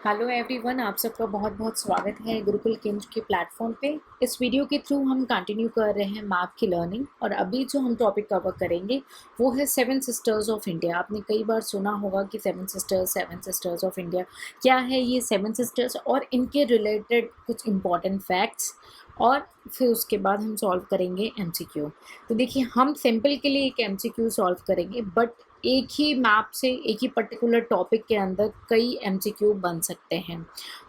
Hello everyone, आप सबका बहुत बहुत स्वागत है गुरुकुल केंद्र के प्लेटफॉर्म पे। इस वीडियो के थ्रू हम कंटिन्यू कर रहे हैं मैप की लर्निंग और अभी जो हम टॉपिक कवर करेंगे वो है सेवन सिस्टर्स ऑफ इंडिया। आपने कई बार सुना होगा कि सेवन सिस्टर्स ऑफ इंडिया क्या है। ये सेवन सिस्टर्स और इनके रिलेटेड कुछ इंपॉर्टेंट फैक्ट्स, और फिर उसके बाद हम सॉल्व करेंगे एमसीक्यू। तो देखिए, हम सिंपल के लिए एक एमसीक्यू सॉल्व करेंगे, बट एक ही मैप से एक ही पर्टिकुलर टॉपिक के अंदर कई एमसीक्यू बन सकते हैं।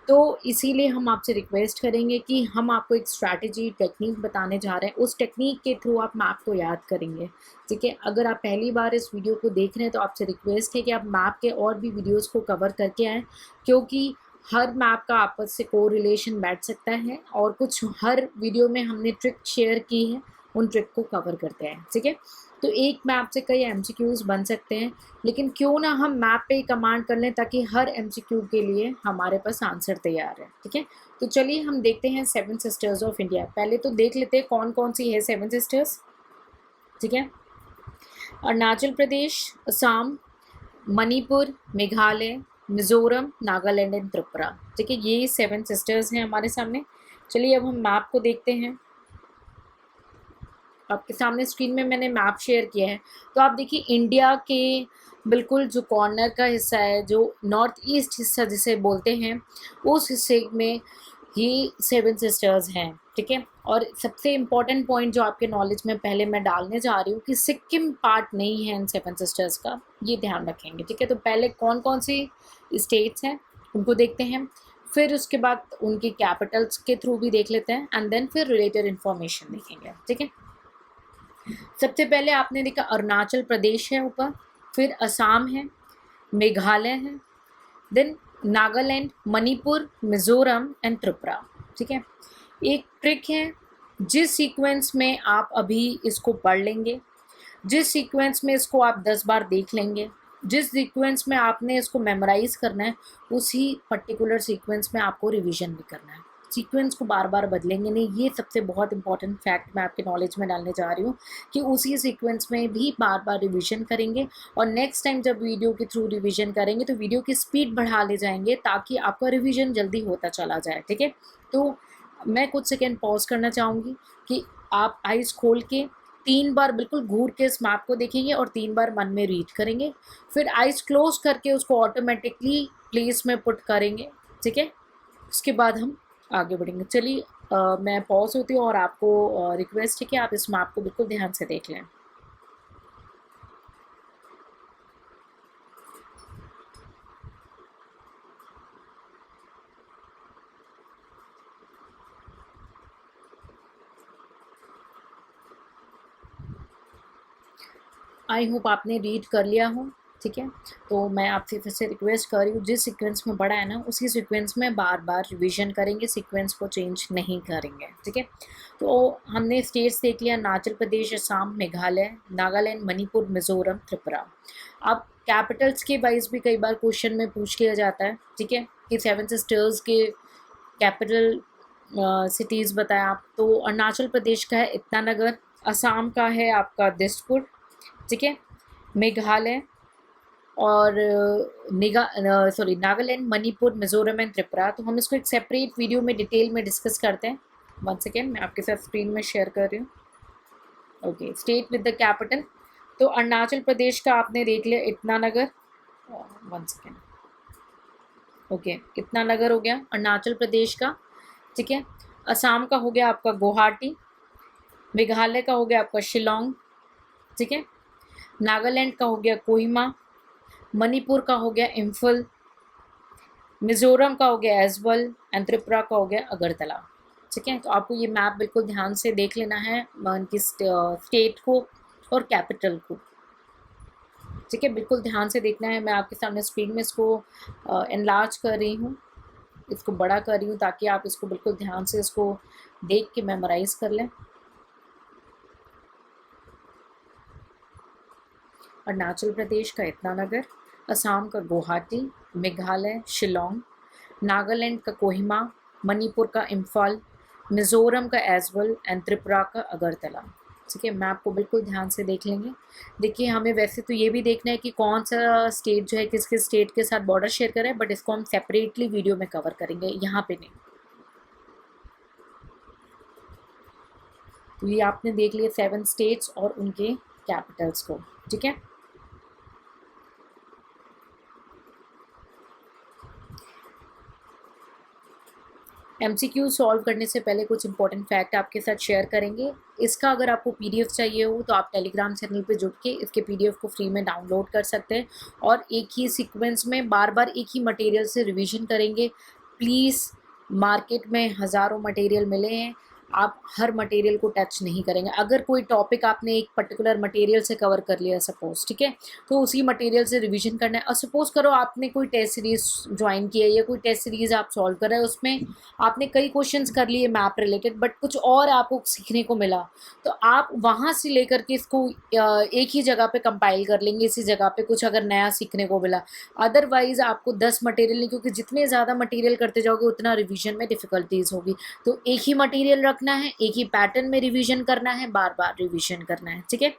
तो इसीलिए हम आपसे रिक्वेस्ट करेंगे कि हम आपको एक स्ट्रैटेजी टेक्निक बताने जा रहे हैं, उस टेक्निक के थ्रू आप मैप को याद करेंगे। ठीक है, अगर आप पहली बार इस वीडियो को देख रहे हैं तो आपसे रिक्वेस्ट है कि आप मैप के और भी वीडियोज़ को कवर करके आएँ, क्योंकि हर मैप का आपस से को रिलेशन बैठ सकता है और कुछ हर वीडियो में हमने ट्रिक शेयर की है, उन ट्रिक को कवर करते हैं। ठीक है, तो एक मैप से कई एमसीक्यूज़ बन सकते हैं, लेकिन क्यों ना हम मैप पे ही कमांड कर लें ताकि हर एमसीक्यू के लिए हमारे पास आंसर तैयार है। ठीक है, तो चलिए हम देखते हैं सेवन सिस्टर्स ऑफ इंडिया। पहले तो देख लेते हैं कौन कौन सी है सेवन सिस्टर्स। ठीक है, अरुणाचल प्रदेश, असम, मणिपुर, मेघालय, मिज़ोरम, नागालैंड एंड त्रिपुरा। ठीक है, ये सेवन सिस्टर्स हैं हमारे सामने। चलिए अब हम मैप को देखते हैं। आपके सामने स्क्रीन में मैंने मैप शेयर किया है, तो आप देखिए इंडिया के बिल्कुल जो कॉर्नर का हिस्सा है, जो नॉर्थ ईस्ट हिस्सा जिसे बोलते हैं, उस हिस्से में ये सेवन सिस्टर्स हैं। ठीक है, और सबसे इम्पॉर्टेंट पॉइंट जो आपके नॉलेज में पहले मैं डालने जा रही हूँ कि सिक्किम पार्ट नहीं है इन सेवन सिस्टर्स का, ये ध्यान रखेंगे। ठीक है, तो पहले कौन कौन सी स्टेट्स हैं उनको देखते हैं, फिर उसके बाद उनकी कैपिटल्स के थ्रू भी देख लेते हैं, एंड देन फिर रिलेटेड इन्फॉर्मेशन देखेंगे। ठीक है, सबसे पहले आपने देखा अरुणाचल प्रदेश है ऊपर, फिर असम है, मेघालय है, देन नागालैंड, मणिपुर, मिज़ोरम एंड त्रिपुरा। ठीक है, एक ट्रिक है, जिस सीक्वेंस में आप अभी इसको पढ़ लेंगे, जिस सीक्वेंस में इसको आप 10 बार देख लेंगे, जिस सीक्वेंस में आपने इसको मेमोराइज करना है, उसी पर्टिकुलर सीक्वेंस में आपको रिवीजन भी करना है। सीक्वेंस को बार बार बदलेंगे नहीं। ये सबसे बहुत इंपॉर्टेंट फैक्ट मैं आपके नॉलेज में डालने जा रही हूँ कि उसी सीक्वेंस में भी बार बार रिवीजन करेंगे, और नेक्स्ट टाइम जब वीडियो के थ्रू रिवीजन करेंगे तो वीडियो की स्पीड बढ़ा ले जाएंगे ताकि आपका रिवीजन जल्दी होता चला जाए। ठीक है, तो मैं कुछ सेकेंड पॉज करना चाहूँगी कि आप आइज़ खोल के 3 बार बिल्कुल घूर के इस मैप को देखेंगे और 3 बार मन में रीड करेंगे, फिर आइज़ क्लोज करके उसको ऑटोमेटिकली प्लेस में पुट करेंगे। ठीक है, उसके बाद हम आगे बढ़ेंगे। चलिए मैं पॉज होती हूँ और आपको रिक्वेस्ट है कि आप इस मैप को बिल्कुल ध्यान से देख लें। आई होप आपने रीड कर लिया हो। ठीक है, तो मैं आपसे फिर से रिक्वेस्ट कर रही हूँ, जिस सीक्वेंस में पढ़ा है ना उसी सीक्वेंस में बार बार रिवीजन करेंगे, सीक्वेंस को चेंज नहीं करेंगे। ठीक है, तो हमने स्टेट्स देख लिया, अरुणाचल प्रदेश, असम, मेघालय, नागालैंड, मणिपुर, मिज़ोरम, त्रिपुरा। अब कैपिटल्स के वाइज भी कई बार क्वेश्चन में पूछ लिया जाता है। ठीक है, कि सेवन सिस्टर्स के कैपिटल सिटीज़ बताएं आप, तो अरुणाचल प्रदेश का है ईटानगर, असम का है आपका दिसपुर। ठीक है, मेघालय और नागालैंड, मणिपुर, मिज़ोरम एंड त्रिपुरा। तो हम इसको एक सेपरेट वीडियो में डिटेल में डिस्कस करते हैं। वन सेकेंड, मैं आपके साथ स्क्रीन में शेयर कर रही हूँ। Okay, state with the capital, तो अरुणाचल प्रदेश का आपने देख लिया Itanagar. One second, okay, Itanagar हो गया अरुणाचल प्रदेश का। ठीक है, असम का हो गया आपका गुवाहाटी, मेघालय का हो गया आपका शिलोंग। ठीक है, नागालैंड का हो गया कोहिमा, मणिपुर का हो गया इम्फल, मिज़ोरम का हो गया एजवल एंड त्रिपुरा का हो गया अगरतला। ठीक है, तो आपको ये मैप बिल्कुल ध्यान से देख लेना है, उनकी स्टेट को और कैपिटल को। ठीक है, बिल्कुल ध्यान से देखना है। मैं आपके सामने स्क्रीन में इसको एनलार्ज कर रही हूँ, इसको बड़ा कर रही हूँ ताकि आप इसको बिल्कुल ध्यान से इसको देख के मेमोराइज कर लें। अरुणाचल प्रदेश का ईटानगर, असम का गुवाहाटी, मेघालय शिलोंग, नागालैंड का कोहिमा, मणिपुर का इम्फाल, मिज़ोरम का एजवल एंड त्रिपुरा का अगरतला। ठीक है, मैप को बिल्कुल ध्यान से देख लेंगे। देखिए हमें वैसे तो ये भी देखना है कि कौन सा स्टेट जो है किस किस स्टेट के साथ बॉर्डर शेयर कर रहा है, बट इसको हम सेपरेटली वीडियो में कवर करेंगे, यहाँ पे नहीं। तो ये आपने देख लिया 7 स्टेट्स और उनके कैपिटल्स को, ठीक है। एमसीक्यू सॉल्व करने से पहले कुछ इंपॉर्टेंट फैक्ट आपके साथ शेयर करेंगे। इसका अगर आपको पीडीएफ चाहिए हो तो आप टेलीग्राम चैनल पे जुड़ के इसके पीडीएफ को फ्री में डाउनलोड कर सकते हैं और एक ही सीक्वेंस में बार बार एक ही मटेरियल से रिवीजन करेंगे। प्लीज़, मार्केट में हज़ारों मटेरियल मिले हैं, आप हर मटेरियल को टच नहीं करेंगे। अगर कोई टॉपिक आपने एक पर्टिकुलर मटेरियल से कवर कर लिया सपोज, ठीक है, तो उसी मटेरियल से रिवीजन करना है। और सपोज करो आपने कोई टेस्ट सीरीज ज्वाइन की है या कोई टेस्ट सीरीज आप सॉल्व कर रहे हैं, उसमें आपने कई क्वेश्चंस कर लिए मैप रिलेटेड, बट कुछ और आपको सीखने को मिला, तो आप वहाँ से लेकर के इसको एक ही जगह पे कंपाइल कर लेंगे, इसी जगह पे कुछ अगर नया सीखने को मिला। अदरवाइज आपको 10 मटेरियल नहीं, क्योंकि जितने ज़्यादा मटेरियल करते जाओगे उतना रिवीजन में डिफ़िकल्टीज होगी। तो एक ही मटेरियल रखना है, एक ही पैटर्न में रिवीजन करना है, बार बार रिवीजन करना है, ठीक है।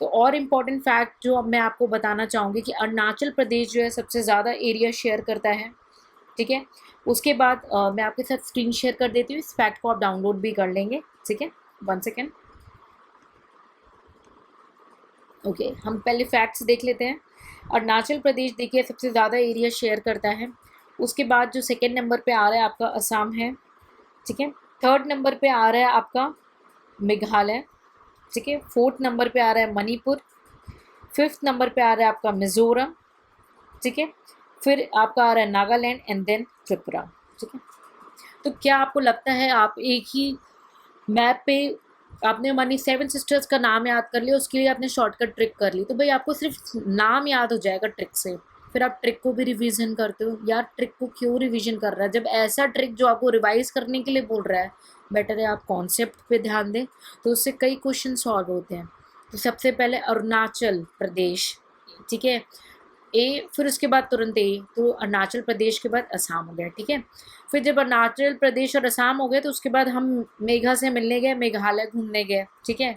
तो और इम्पॉर्टेंट फैक्ट जो अब मैं आपको बताना चाहूँगी कि अरुणाचल प्रदेश जो है सबसे ज़्यादा एरिया शेयर करता है, ठीक है। उसके बाद मैं आपके साथ स्क्रीन शेयर कर देती हूँ, इस फैक्ट को आप डाउनलोड भी कर लेंगे, ठीक है। 1 सेकेंड। ओके, हम पहले फैक्ट्स देख लेते हैं। अरुणाचल प्रदेश देखिए सबसे ज़्यादा एरिया शेयर करता है। उसके बाद जो सेकेंड नंबर पे आ रहा है आपका असम है, ठीक है। थर्ड नंबर पे आ रहा है आपका मेघालय, ठीक है। फोर्थ नंबर पे आ रहा है मणिपुर। फिफ्थ नंबर पे आ रहा है आपका मिज़ोरम, ठीक है। फिर आपका आ रहा है नागालैंड एंड देन त्रिपुरा, ठीक है। तो क्या आपको लगता है आप एक ही मैप पे आपने मानी 7 सिस्टर्स का नाम याद कर लिया, उसके लिए आपने शॉर्टकट ट्रिक कर ली, तो भाई आपको सिर्फ नाम याद हो जाएगा ट्रिक से, फिर आप ट्रिक को भी रिवीजन करते हो। यार ट्रिक को क्यों रिवीजन कर रहा है, जब ऐसा ट्रिक जो आपको रिवाइज करने के लिए बोल रहा है, बेटर है आप कॉन्सेप्ट पे ध्यान दें, तो उससे कई क्वेश्चन सॉल्व होते हैं। तो सबसे पहले अरुणाचल प्रदेश, ठीक है, ए, फिर उसके बाद तुरंत ए, तो अरुणाचल प्रदेश के बाद असम हो गया, ठीक है। फिर जब अरुणाचल प्रदेश और असम हो गए तो उसके बाद हम मेघा से मिलने गए, मेघालय घूमने गए, ठीक है।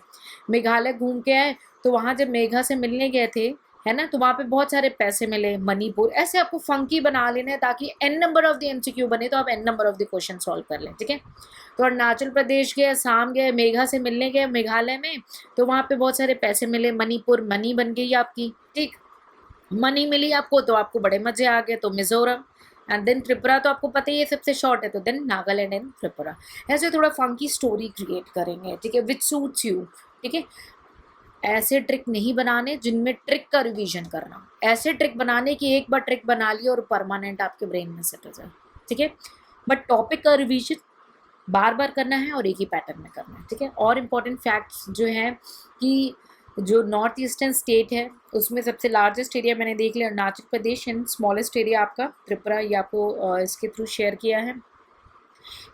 मेघालय घूम के आए, तो वहाँ जब मेघा से मिलने गए थे, है ना, तो वहाँ पे बहुत सारे पैसे मिले। मणिपुर, ऐसे आपको फंकी बना लेना है ताकि n number of the MCQ बने, तो आप n number of the question solve कर लें, ठीक है। तो अरुणाचल प्रदेश गए, असम गए, मेघा से मिलने गए मेघालय में, तो वहाँ पे बहुत सारे पैसे मिले। मणिपुर, मनी बन गई आपकी, ठीक, मनी मिली आपको तो आपको बड़े मजे आ गए, तो मिजोरम एंड देन त्रिपुरा, तो आपको पता ही है सबसे शॉर्ट है, तो देन नागालैंड एंड त्रिपुरा। ऐसे थोड़ा फंकी स्टोरी क्रिएट करेंगे, ठीक है, विच सूट्स यू, ठीक है। ऐसे ट्रिक नहीं बनाने जिनमें ट्रिक का रिवीजन करना, ऐसे ट्रिक बनाने की एक बार ट्रिक बना ली और परमानेंट आपके ब्रेन में सेट हो जाए, ठीक है। बट टॉपिक का रिवीजन बार बार करना है और एक ही पैटर्न में करना है, ठीक है। और इम्पॉर्टेंट फैक्ट्स जो हैं कि जो नॉर्थ ईस्टर्न स्टेट है उसमें सबसे लार्जेस्ट एरिया मैंने देख लिया Arunachal Pradesh, and smallest area आपका त्रिपुरा, ये आपको इसके थ्रू शेयर किया है।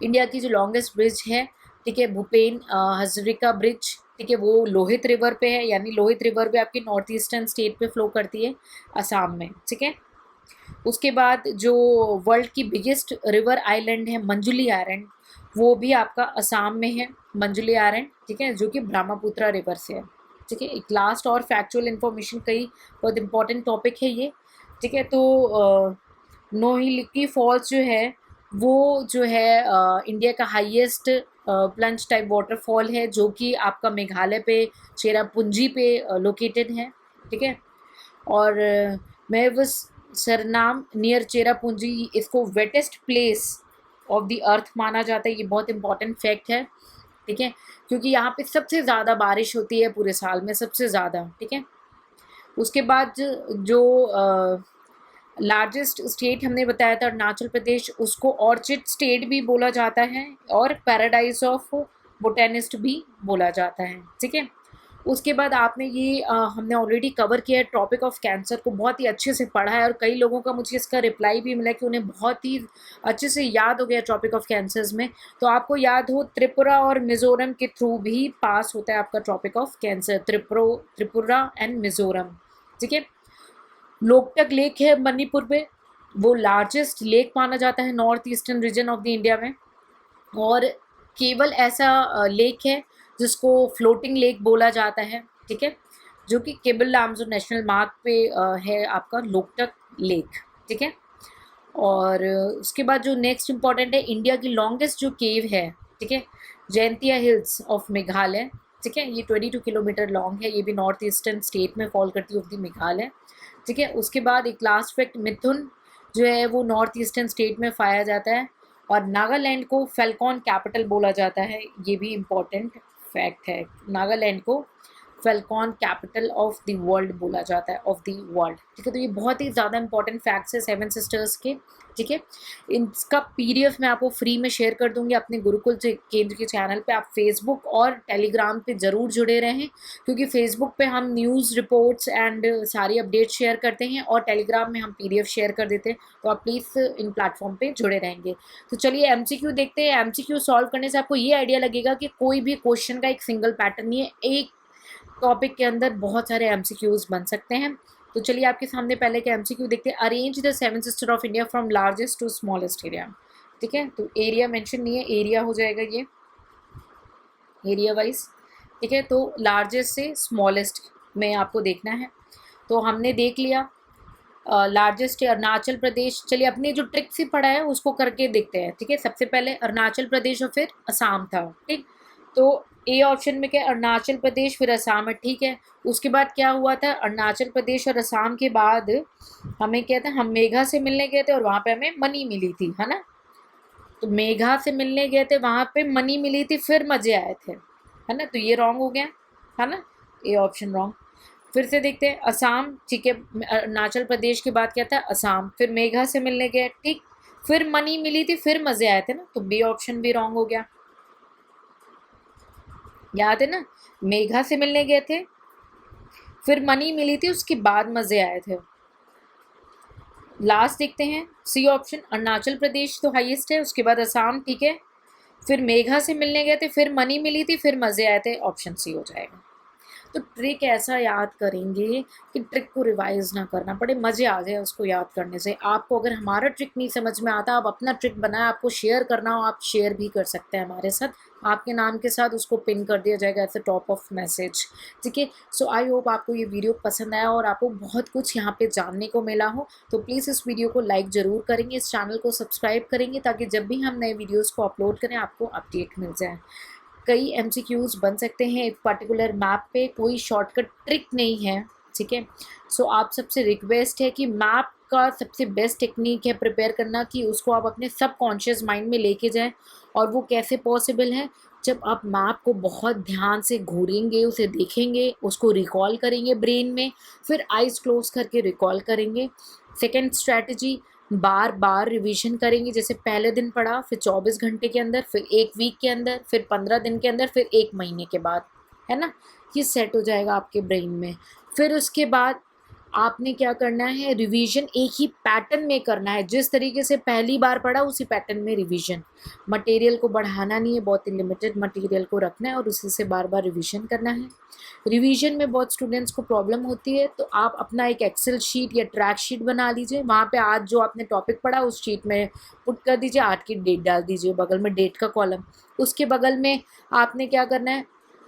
इंडिया की जो लॉन्गेस्ट ब्रिज है, ठीक है, भूपेन हजरिका ब्रिज, ठीक है, वो लोहित रिवर पे है, यानी लोहित रिवर भी आपकी नॉर्थ ईस्टर्न स्टेट पे फ्लो करती है असम में, ठीक है। उसके बाद जो वर्ल्ड की बिगेस्ट रिवर आइलैंड है मंजुली आइलैंड, वो भी आपका असम में है, मंजुली आइलैंड, ठीक है, जो कि ब्रह्मपुत्र रिवर से है, ठीक है। एक लास्ट और फैक्चुअल इन्फॉर्मेशन, कई बहुत इंपॉर्टेंट टॉपिक है ये, ठीक है। तो नोहिलिकी फॉल्स जो है वो जो है इंडिया का हाईएस्ट प्लंज टाइप वाटरफॉल है, जो कि आपका मेघालय पे चेरापूंजी पे लोकेटेड है, ठीक है। और मैं बस सरनाम नियर चेरापूंजी, इसको wettest place of the earth माना जाता है, ये बहुत इंपॉर्टेंट फैक्ट है, ठीक है, क्योंकि यहाँ पे सबसे ज़्यादा बारिश होती है पूरे साल में, सबसे ज़्यादा, ठीक है। उसके बाद जो लार्जेस्ट स्टेट हमने बताया था अरुणाचल प्रदेश, उसको ऑर्चिड स्टेट भी बोला जाता है और पैराडाइज ऑफ बोटेनिस्ट भी बोला जाता है, ठीक है। उसके बाद आपने ये हमने ऑलरेडी कवर किया है, टॉपिक ऑफ कैंसर को बहुत ही अच्छे से पढ़ा है, और कई लोगों का मुझे इसका रिप्लाई भी मिला कि उन्हें बहुत ही अच्छे से याद हो गया टॉपिक ऑफ कैंसर्स में। तो आपको याद हो त्रिपुरा और मिज़ोरम के थ्रू भी पास होता है आपका topic of cancer, Tripura and Mizoram, ठीक है। लोकटक लेक है मणिपुर में, वो लार्जेस्ट लेक माना जाता है north eastern region of the India में, और केवल ऐसा लेक है जिसको फ्लोटिंग लेक बोला जाता है, ठीक है, जो कि केबल लामजो नेशनल मार्ग पे है आपका लोकटक लेक, ठीक है। और उसके बाद जो नेक्स्ट इम्पॉर्टेंट है, इंडिया की लॉन्गेस्ट जो केव है, ठीक है, जयंतिया हिल्स ऑफ मेघालय, ठीक है, ये 22 किलोमीटर लॉन्ग है, ये भी नॉर्थ ईस्टर्न स्टेट में फॉल करती है ऑफ द मेघालय, ठीक है। उसके बाद एक लास्ट फैक्ट, मिथुन जो है वो नॉर्थ ईस्टर्न स्टेट में पाया जाता है, और नागालैंड को फैल्कॉन कैपिटल बोला जाता है, ये भी इम्पॉर्टेंट फैक्ट है, नागालैंड को Falcon capital of the world बोला जाता है, ऑफ द वर्ल्ड, ठीक है। तो ये बहुत ही ज़्यादा इंपॉर्टेंट फैक्ट्स है सेवन सिस्टर्स के, ठीक है। इसका पीडीएफ मैं आपको फ्री में शेयर कर दूंगी अपने गुरुकुल केंद्र के चैनल पे। आप फेसबुक और टेलीग्राम पे ज़रूर जुड़े रहें, क्योंकि फेसबुक पे हम न्यूज़ रिपोर्ट्स एंड सारी अपडेट शेयर करते हैं, और टेलीग्राम में हम पीडीएफ शेयर कर देते हैं, तो आप प्लीज़ इन प्लेटफॉर्म पे जुड़े रहेंगे। तो चलिए एमसीक्यू देखते हैं। एमसीक्यू सॉल्व करने से आपको ये आइडिया लगेगा कि कोई भी क्वेश्चन का एक सिंगल पैटर्न नहीं है, एक टॉपिक के अंदर बहुत सारे एमसीक्यूज बन सकते हैं। तो चलिए आपके सामने पहले के एमसीक्यू देखते हैं। Arrange the seven sister of India from largest to smallest area, ठीक है। तो एरिया मेंशन नहीं है, एरिया हो जाएगा ये एरिया वाइज, ठीक है। तो लार्जेस्ट से स्मॉलेस्ट में आपको देखना है। तो हमने देख लिया लार्जेस्ट है अरुणाचल प्रदेश। चलिए अपने जो ट्रिक से पढ़ा है उसको करके देखते हैं, ठीक है। सबसे पहले अरुणाचल प्रदेश और फिर असम था, ठीक। तो ए ऑप्शन में क्या, अरुणाचल प्रदेश फिर असम है, ठीक है। उसके बाद क्या हुआ था, अरुणाचल प्रदेश और असम के बाद हमें क्या था, हम मेघा से मिलने गए थे और वहाँ पे हमें मनी मिली थी, है ना। तो मेघा से मिलने गए थे, वहाँ पे मनी मिली थी, फिर मज़े आए थे, है ना। तो ये रॉन्ग हो गया, है ना, ए ऑप्शन रॉन्ग। फिर से देखते हैं असम, ठीक है। अरुणाचल प्रदेश के बाद क्या था, असम, फिर मेघा से मिलने गए, ठीक, फिर मनी मिली थी, फिर मज़े आए थे ना, तो बी ऑप्शन भी रॉन्ग हो गया। याद है ना, मेघा से मिलने गए थे, फिर मनी मिली थी, उसके बाद मज़े आए थे। लास्ट देखते हैं सी ऑप्शन, अरुणाचल प्रदेश तो हाईएस्ट है, उसके बाद असम, ठीक है, फिर मेघा से मिलने गए थे, फिर मनी मिली थी, फिर मज़े आए थे, ऑप्शन सी हो जाएगा। तो ट्रिक ऐसा याद करेंगे कि ट्रिक को रिवाइज ना करना पड़े, मज़े आ जाए उसको याद करने से। आपको अगर हमारा ट्रिक नहीं समझ में आता, आप अपना ट्रिक बनाए, आपको शेयर करना हो आप शेयर भी कर सकते हैं हमारे साथ, आपके नाम के साथ उसको पिन कर दिया जाएगा as a top of message, ठीक है। सो आई होप आपको ये वीडियो पसंद आया और आपको बहुत कुछ यहाँ पे जानने को मिला हो। तो प्लीज़ इस वीडियो को लाइक ज़रूर करेंगे, इस चैनल को सब्सक्राइब करेंगे, ताकि जब भी हम नए वीडियोज़ को अपलोड करें आपको अपडेट मिल जाए। कई एमसीक्यूज बन सकते हैं एक पर्टिकुलर मैप पे, कोई शॉर्टकट ट्रिक नहीं है, ठीक है। सो आप सबसे रिक्वेस्ट है कि मैप का सबसे बेस्ट टेक्निक है प्रिपेयर करना, कि उसको आप अपने सबकॉन्शियस माइंड में लेके जाएं। और वो कैसे पॉसिबल है, जब आप मैप को बहुत ध्यान से घूरेंगे, उसे देखेंगे, उसको रिकॉल करेंगे ब्रेन में, फिर आइज़ क्लोज करके रिकॉल करेंगे। सेकेंड स्ट्रैटेजी, बार बार रिवीजन करेंगे, जैसे पहले दिन पढ़ा, फिर 24 घंटे के अंदर, फिर एक वीक के अंदर, फिर 15 दिन के अंदर, फिर एक महीने के बाद, है ना। ये सेट हो जाएगा आपके ब्रेन में। फिर उसके बाद आपने क्या करना है, रिवीजन एक ही पैटर्न में करना है, जिस तरीके से पहली बार पढ़ा उसी पैटर्न में रिवीजन। मटेरियल को बढ़ाना नहीं है, बहुत ही लिमिटेड मटेरियल को रखना है और उसी से बार बार रिवीजन करना है। रिवीजन में बहुत स्टूडेंट्स को प्रॉब्लम होती है, तो आप अपना एक एक्सेल शीट या ट्रैक शीट बना लीजिए, वहाँ पे आज जो आपने टॉपिक पढ़ा उस शीट में पुट कर दीजिए, आज की डेट डाल दीजिए, बगल में डेट का कॉलम, उसके बगल में आपने क्या करना है,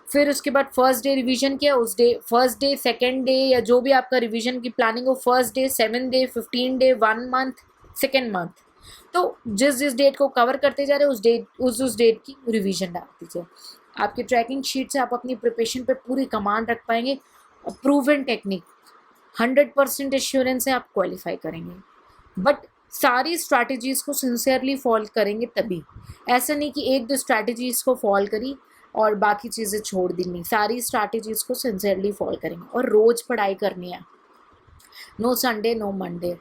फिर उसके बाद फर्स्ट डे रिवीजन किया, उस day first day, second day, या जो भी आपका रिवीजन की प्लानिंग हो, first day, 7 day, 15 day, 1 month, second month, तो जिस जिस डेट को कवर करते जा रहे हैं उस डेट की रिवीजन डाल दीजिए। आपकी ट्रैकिंग शीट से आप अपनी प्रिपरेशन पे पूरी कमांड रख पाएंगे। प्रूवन टेक्निक, 100% एश्योरेंस से आप क्वालिफाई करेंगे, बट सारी स्ट्रैटेजीज़ को सिंसियरली फॉलो करेंगे तभी। ऐसा नहीं कि एक दो स्ट्रैटेजीज़ को फॉलो करी और बाकी चीज़ें छोड़ दी, नहीं, सारी स्ट्रैटेजीज़ को सिंसियरली फॉलो करेंगे और रोज़ पढ़ाई करनी है, नो संडे नो मंडे।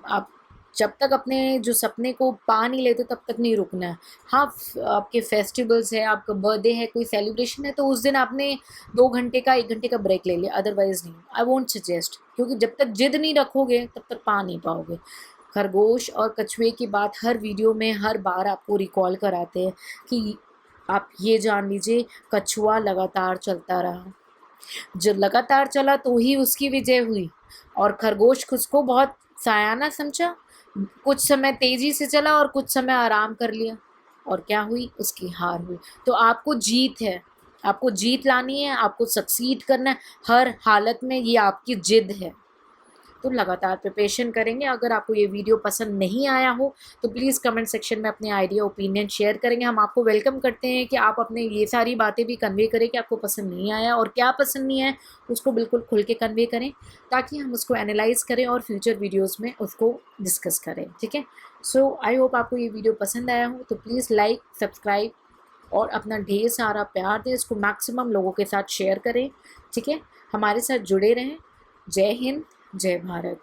आप जब तक अपने जो सपने को पा नहीं लेते तब तक नहीं रुकना है। हाँ, आपके फेस्टिवल्स है, आपका बर्थडे है, कोई सेलिब्रेशन है, तो उस दिन आपने 2 घंटे का 1 घंटे का ब्रेक ले लिया, अदरवाइज़ नहीं। आई वोंट सजेस्ट, क्योंकि जब तक जिद नहीं रखोगे तब तक पा नहीं पाओगे। खरगोश और कछुए की बात हर वीडियो में हर बार आपको रिकॉल कराते हैं कि आप ये जान लीजिए, कछुआ लगातार चलता रहा, जो लगातार चला तो ही उसकी विजय हुई, और खरगोश खुद को बहुत सायाना समझा, कुछ समय तेजी से चला और कुछ समय आराम कर लिया, और क्या हुई, उसकी हार हुई। तो आपको जीत है, आपको जीत लानी है, आपको सक्सीड करना है हर हालत में, ये आपकी जिद है। तो लगातार प्रिपरेशन करेंगे। अगर आपको ये वीडियो पसंद नहीं आया हो तो प्लीज़ कमेंट सेक्शन में अपने आइडिया ओपिनियन शेयर करेंगे। हम आपको वेलकम करते हैं कि आप अपने ये सारी बातें भी कन्वे करें कि आपको पसंद नहीं आया, और क्या पसंद नहीं आया उसको बिल्कुल खुल के कन्वे करें, ताकि हम उसको एनालाइज करें और फ्यूचर वीडियोज़ में उसको डिस्कस करें। ठीक है, सो आई होप आपको ये वीडियो पसंद आया हो, तो प्लीज़ लाइक, सब्सक्राइब और अपना ढेर सारा प्यार दें, इसको मैक्सिमम लोगों के साथ शेयर करें। ठीक है, हमारे साथ जुड़े रहें। जय हिंद, जय भारत।